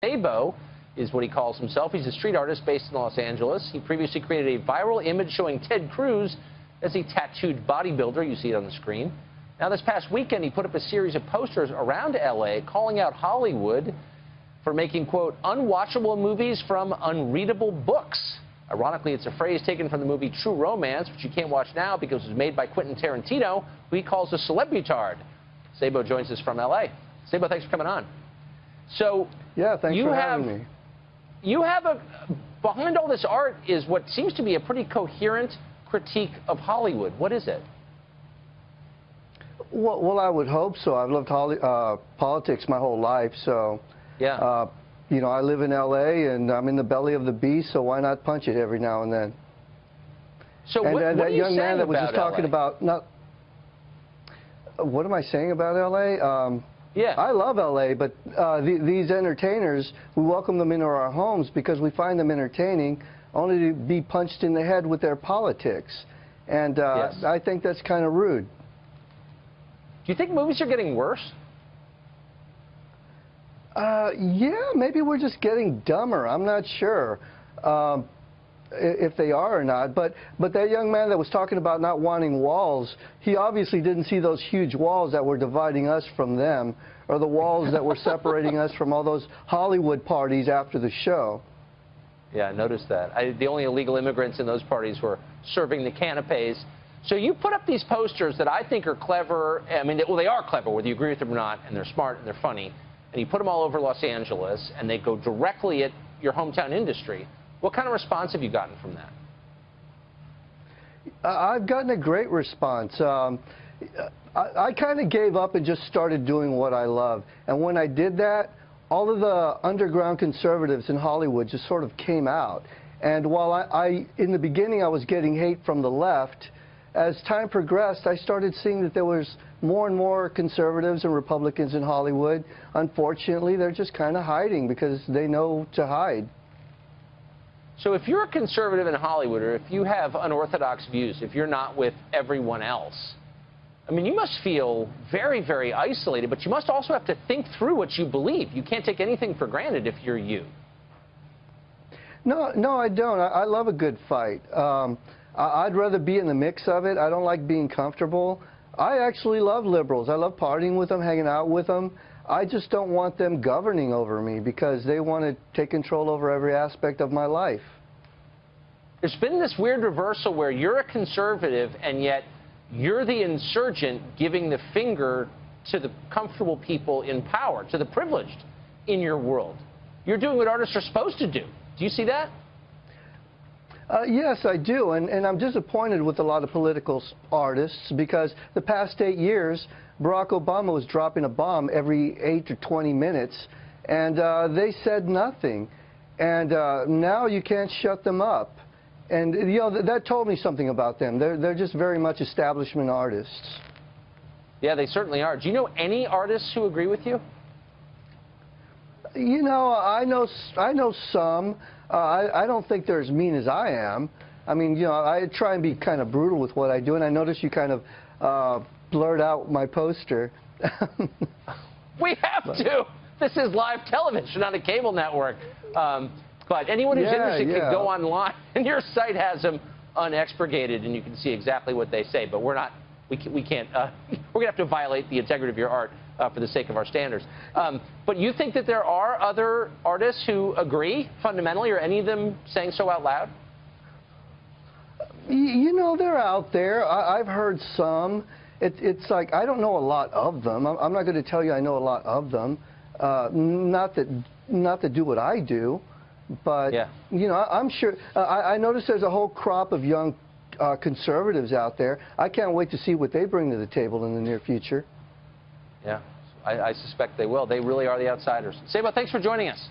Sabo is what he calls himself. He's a street artist based in Los Angeles. He previously created a viral image showing Ted Cruz as a tattooed bodybuilder. You see it on the screen. Now, this past weekend, he put up a series of posters around L.A. calling out Hollywood for making, quote, unwatchable movies from unreadable books. Ironically, it's a phrase taken from the movie True Romance, which you can't watch now because it was made by Quentin Tarantino, who he calls a celebutard. Sabo joins us from L.A. Sabo, thanks for coming on. So, yeah, thanks for having me. You have behind all this art is what seems to be a pretty coherent critique of Hollywood. What is it? Well, I would hope so. I've loved politics my whole life, so yeah. You know, I live in L.A. and I'm in the belly of the beast, so why not punch it every now and then? So and what that are you young man that was just talking LA? about what am I saying about L.A.? Yeah. I love L.A., but these entertainers, we welcome them into our homes because we find them entertaining, only to be punched in the head with their politics. And yes. I think that's kind of rude. Do you think movies are getting worse? Yeah, maybe we're just getting dumber. I'm not sure if they are or not. But that young man that was talking about not wanting walls, he obviously didn't see those huge walls that were dividing us from them, or the walls that were separating us from all those Hollywood parties after the show. Yeah, I noticed that. The only illegal immigrants in those parties were serving the canapes. So you put up these posters that I think are clever. I mean, well, they are clever, whether you agree with them or not, and they're smart and they're funny. And you put them all over Los Angeles, and they go directly at your hometown industry. What kind of response have you gotten from that? I've gotten a great response. I kind of gave up and just started doing what I love. And when I did that, all of the underground conservatives in Hollywood just sort of came out. And while in the beginning I was getting hate from the left, as time progressed, I started seeing that there was more and more conservatives and Republicans in Hollywood. Unfortunately, they're just kind of hiding because they know to hide. So if you're a conservative in Hollywood, or if you have unorthodox views, if you're not with everyone else, I mean, you must feel very, very isolated, but you must also have to think through what you believe. You can't take anything for granted if you're you. No, I don't. I love a good fight. I'd rather be in the mix of it. I don't like being comfortable. I actually love liberals. I love partying with them, hanging out with them. I just don't want them governing over me because they want to take control over every aspect of my life. There's been this weird reversal where you're a conservative and yet you're the insurgent giving the finger to the comfortable people in power, to the privileged in your world. You're doing what artists are supposed to do. Do you see that? Yes, I do, and I'm disappointed with a lot of political artists because the past 8 years, Barack Obama was dropping a bomb every 8 to 20 minutes, and they said nothing. And now you can't shut them up. And, you know, that told me something about them. They're just very much establishment artists. Yeah, they certainly are. Do you know any artists who agree with you? You know, I know some. I don't think they're as mean as I am. I mean, you know, I try and be kind of brutal with what I do, and I notice you kind of blurred out my poster. We have to. This is live television on a cable network. But anyone who's interested can go online, and your site has them unexpurgated, and you can see exactly what they say. But we're not. We can't. We're gonna have to violate the integrity of your art for the sake of our standards. But you think that there are other artists who agree fundamentally, or any of them saying so out loud? You know, they're out there. I've heard some. It's like I don't know a lot of them. I'm not going to tell you I know a lot of them. Not that do what I do, but yeah. You know, I'm sure. I notice there's a whole crop of young conservatives out there. I can't wait to see what they bring to the table in the near future. Yeah, I suspect they will. They really are the outsiders. Sabo, thanks for joining us.